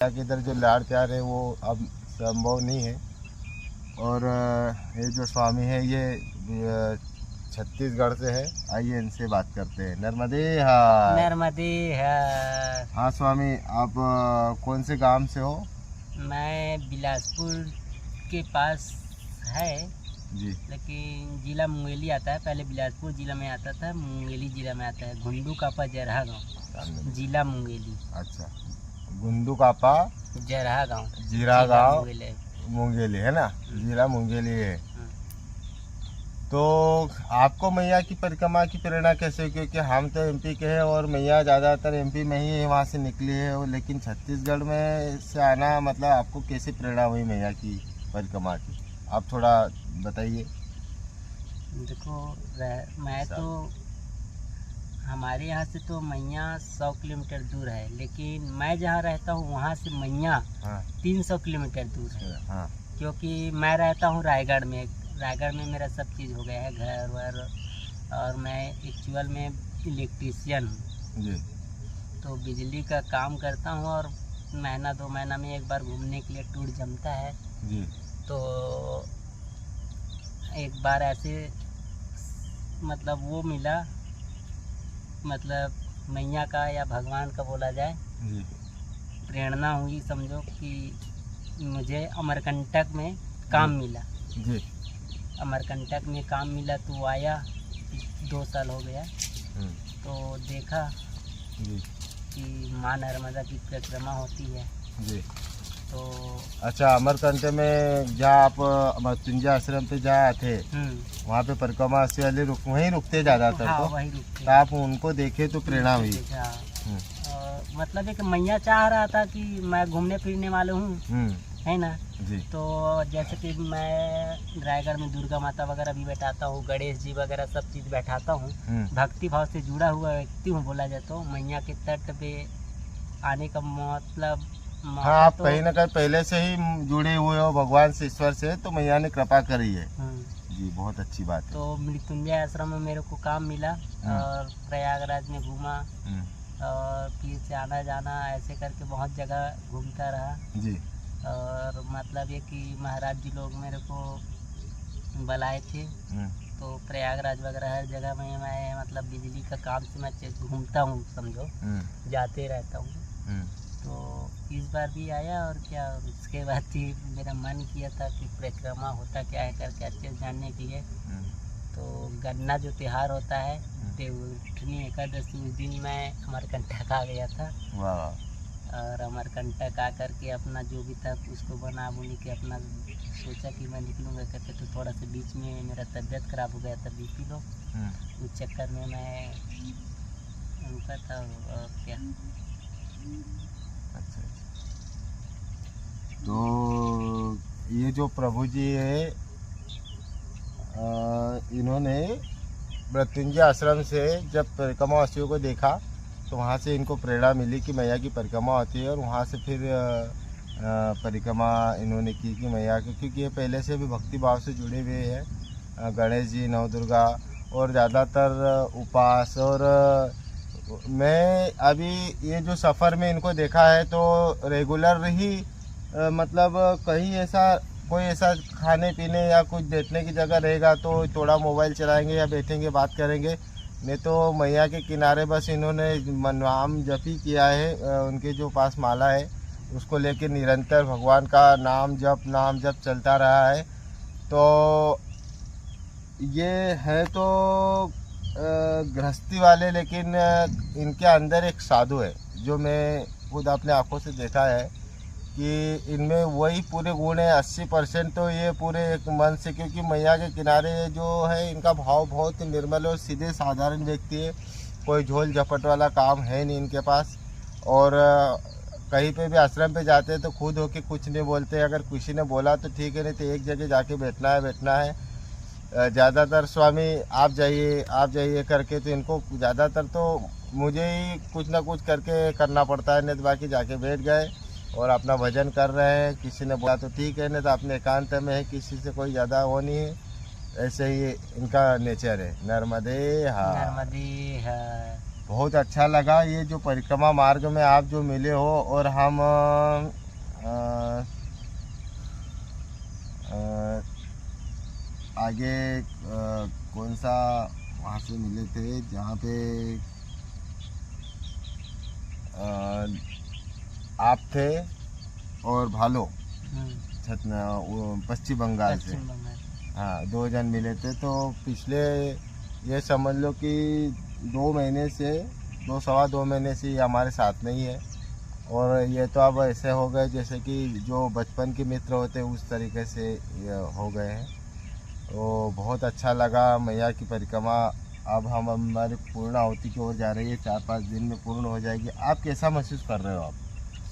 के इधर जो लाड़ प्यार है वो अब संभव नहीं है। और ये जो स्वामी है ये छत्तीसगढ़ से है। आइए इनसे बात करते हैं। नर्मदे हार। नर्मदे हार। हाँ स्वामी, आप कौन से गांव से हो? मैं बिलासपुर के पास है जी। लेकिन जिला मुंगेली आता है। पहले बिलासपुर जिला में आता था, मुंगेली जिला में आता है। घुंडू कापा जरहा गाँव, जिला मुंगेली। अच्छा, गुंडू कापा जरहा गाँव, जीरा गाँव, मुंगेली मुंगेली है ना, जिला मुंगेली है। तो आपको मैया की परिक्रमा की प्रेरणा कैसे? क्योंकि हम तो एमपी के हैं और मैया ज़्यादातर एमपी में ही वहाँ से निकली है, लेकिन छत्तीसगढ़ में से आना मतलब आपको कैसे प्रेरणा हुई मैया की परिक्रमा की? आप थोड़ा बताइए। देखो, मैं तो हमारे यहाँ से तो मैया 100 किलोमीटर दूर है, लेकिन मैं जहाँ रहता हूँ वहाँ से मैया 300 किलोमीटर दूर है। हाँ। क्योंकि मैं रहता हूँ रायगढ़ में। रायगढ़ में मेरा सब चीज़ हो गया है, घर वर, और मैं एक्चुअल में इलेक्ट्रीशियन हूँ जी। तो बिजली का काम करता हूँ। और महीना 2 महीना में एक बार घूमने के लिए टूर जमता है जी। तो एक बार ऐसे मतलब वो मिला, मतलब मैया का या भगवान का बोला जाए, जी। प्रेरणा हुई समझो कि मुझे अमरकंटक में काम मिला। जी। अमरकंटक में काम मिला तो आया, 2 साल हो गया। तो देखा जी। कि माँ नर्मदा की परिक्रमा होती है। जी। तो अच्छा, अमरकंटक में जहाँ आप मृत्युंजय आश्रम पे जहाँ थे वहाँ पे परिक्रमा से वाले वहीं रुकते ज़्यादातर? हाँ, तो वहीं रुकते। तो आप उनको देखे तो प्रेरणा हुई? मतलब एक मैया चाह रहा था कि मैं घूमने फिरने वाला हूँ, है ना जी। तो जैसे कि मैं रायगढ़ में दुर्गा माता वगैरह भी बैठाता हूँ, गणेश जी वगैरह सब चीज़ बैठाता हूँ। भक्ति भाव से जुड़ा हुआ व्यक्ति हूँ बोला जाए तो। मैया के तट पे आने का मतलब हाँ, आप तो कहीं ना कहीं पहले से ही जुड़े हुए हो भगवान से, ईश्वर से, तो मैया ने कृपा करी है। जी, बहुत अच्छी बात है। तो मृत्युंजय आश्रम में मेरे को काम मिला और प्रयागराज में घूमा और फिर से आना जाना ऐसे करके बहुत जगह घूमता रहा जी। और मतलब ये कि महाराज जी लोग मेरे को बुलाए थे तो प्रयागराज वगैरह हर जगह में मैं मतलब बिजली का काम से मैं घूमता हूँ समझो, जाते रहता हूँ। तो इस बार भी आया और क्या, उसके बाद ही मेरा मन किया था कि परिक्रमा होता क्या है करके अच्छे से जानने के लिए। तो गन्ना जो त्यौहार होता है देवउठनी एकादशी, उस दिन मैं अमरकंटक आ गया था। और अमरकंटक आकर के अपना जो भी था उसको बना बुनी के अपना सोचा कि मैं निकलूँगा करके। तो थोड़ा सा बीच में मेरा तबीयत ख़राब हो गया था, बीपी लो, उस चक्कर में मैं रुका था। और क्या। अच्छा। तो ये जो प्रभु जी है इन्होंने मृत्युंजय आश्रम से जब परिक्रमावासियों को देखा तो वहाँ से इनको प्रेरणा मिली कि मैया की परिक्रमा होती है, और वहाँ से फिर परिक्रमा इन्होंने की कि मैया की, क्योंकि ये पहले से भी भक्ति भाव से जुड़े हुए हैं। गणेश जी, नवदुर्गा और ज़्यादातर उपास। और मैं अभी ये जो सफ़र में इनको देखा है तो रेगुलर ही मतलब कहीं ऐसा कोई ऐसा खाने पीने या कुछ बैठने की जगह रहेगा तो थोड़ा मोबाइल चलाएंगे या बैठेंगे बात करेंगे, नहीं तो मैया के किनारे बस इन्होंने नाम जप ही किया है। उनके जो पास माला है उसको लेकर निरंतर भगवान का नाम जप चलता रहा है। तो ये है तो गृहस्थी वाले, लेकिन इनके अंदर एक साधु है जो मैं खुद अपने आंखों से देखा है कि इनमें वही पूरे गुण है। 80% तो ये पूरे एक मन से, क्योंकि मैया के किनारे जो है इनका भाव बहुत निर्मल और सीधे साधारण व्यक्ति है। कोई झोल झपट वाला काम है नहीं इनके पास। और कहीं पे भी आश्रम पे जाते हैं तो खुद होके कुछ नहीं बोलते। अगर किसी ने बोला तो ठीक है, नहीं तो एक जगह जाके बैठना है। ज़्यादातर स्वामी आप जाइए करके, तो इनको ज़्यादातर तो मुझे ही कुछ ना कुछ करके करना पड़ता है, नहीं तो बाकी जाके बैठ गए और अपना भजन कर रहे हैं। किसी ने बोला तो ठीक है, नहीं तो अपने एकांत में है, किसी से कोई ज़्यादा वो नहीं है। ऐसे ही इनका नेचर है। नर्मदे हार। नर्मदे हार। बहुत अच्छा लगा ये जो परिक्रमा मार्ग में आप जो मिले हो, और हम आगे कौन सा वहाँ से मिले थे जहाँ पे आप थे और भालो पश्चिम बंगाल से। पश्चिम बंगाल। हाँ, 2 जन मिले थे। तो पिछले ये समझ लो कि 2 महीने से 2 महीने से ये हमारे साथ में ही है, और ये तो अब ऐसे हो गए जैसे कि जो बचपन के मित्र होते हैं उस तरीके से ये हो गए हैं। तो बहुत अच्छा लगा। मैया की परिक्रमा अब हम हमारी पूर्ण आहुति की ओर जा रही है, 4-5 दिन में पूर्ण हो जाएगी। आप कैसा महसूस कर रहे हो आप?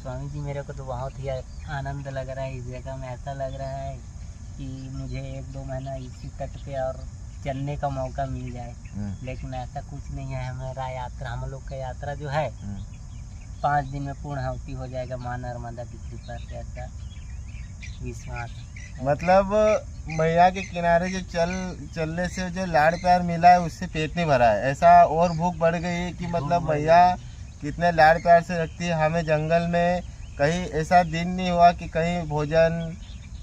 स्वामी जी, मेरे को तो बहुत ही आनंद लग रहा है इस जगह में। ऐसा लग रहा है कि मुझे 1-2 महीना इसी तट पे और चलने का मौका मिल जाए, लेकिन ऐसा कुछ नहीं है। हमारा यात्रा, हम लोग का यात्रा जो है 5 दिन में पूर्ण आहुति हो जाएगा, माँ नर्मदा की कृपा से, ऐसा विश्वास। मतलब मैया के किनारे जो चलने से जो लाड़ प्यार मिला है उससे पेट नहीं भरा है, ऐसा और भूख बढ़ गई है कि मतलब मैया कितने लाड़ प्यार से रखती है हमें। जंगल में कहीं ऐसा दिन नहीं हुआ कि कहीं भोजन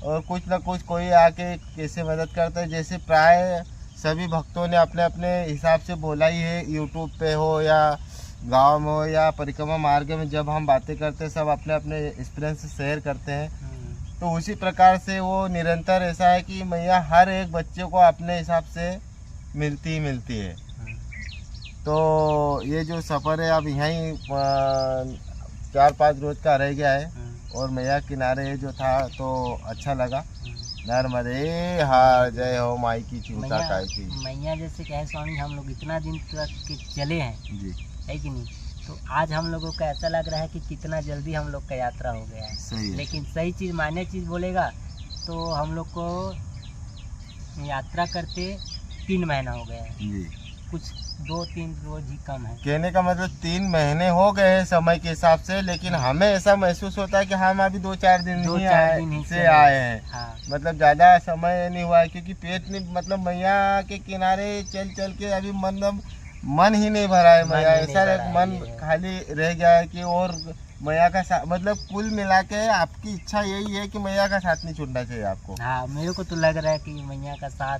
और कुछ ना कुछ कोई आके कैसे मदद करता है। जैसे प्राय सभी भक्तों ने अपने अपने हिसाब से बोला ही है, यूट्यूब पे हो या गांव में हो या परिक्रमा मार्ग में जब हम बातें करते हैं सब अपने अपने एक्सपीरियंस शेयर करते हैं। तो उसी प्रकार से वो निरंतर ऐसा है कि मैया हर एक बच्चे को अपने हिसाब से मिलती ही मिलती है। तो ये जो सफ़र है अब यहीं 4-5 रोज का रह गया है, और मैया किनारे जो था तो अच्छा लगा। नर्मदे हाँ, जय हो माई की चिंता काय की। मैया जैसे कहे स्वामी, हम लोग इतना दिन तक के चले हैं जी, है कि नहीं, तो आज हम लोगों को ऐसा लग रहा है कि कितना जल्दी हम लोग का यात्रा हो गया है। सही है। लेकिन सही चीज़, मायने चीज़ बोलेगा तो हम लोग को यात्रा करते 3 महीना हो गया है, जी, कुछ 2-3 रोज ही कम है। कहने का मतलब 3 महीने हो गए हैं समय के हिसाब से, लेकिन हमें ऐसा महसूस होता है कि हम अभी 2-4 दिन ही से आए हैं। हाँ। मतलब ज़्यादा समय नहीं हुआ है, क्योंकि पेट नहीं, मतलब मैया के किनारे चल चल के अभी मन ही नहीं भरा है। मैया ऐसा मन खाली रह गया है कि और मैया का साथ, मतलब कुल मिला के आपकी इच्छा यही है कि मैया का साथ नहीं छूटना चाहिए आपको। हाँ, मेरे को तो लग रहा है कि मैया का साथ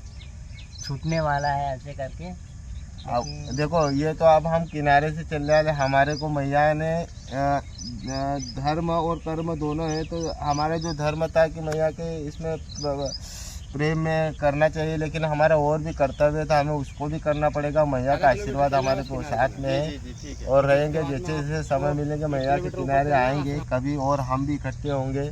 छूटने वाला है ऐसे करके। अब देखो, ये तो अब हम किनारे से चलने वाले, हमारे को मैया ने धर्म और कर्म दोनों है। तो हमारा जो धर्म था कि मैया के इसमें प्रेम में करना चाहिए, लेकिन हमारा और भी कर्तव्य था, हमें उसको भी करना पड़ेगा। मैया का आशीर्वाद हमारे को साथ में है और रहेंगे। जैसे जैसे समय मिलेंगे मैया के किनारे आएंगे कभी, और हम भी इकट्ठे होंगे।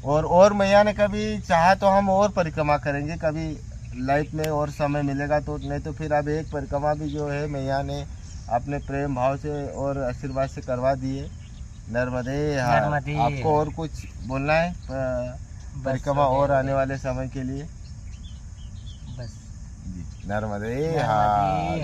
और मैया ने कभी चाहा तो हम और परिक्रमा करेंगे कभी लाइफ में, और समय मिलेगा तो। नहीं तो फिर अब एक परिक्रमा भी जो है मैया ने अपने प्रेम भाव से और आशीर्वाद से करवा दिए। नर्मदे हाँ। आपको और कुछ बोलना है परिक्रमा और आने वाले समय के लिए? बस जी, नर्मदे हाँ।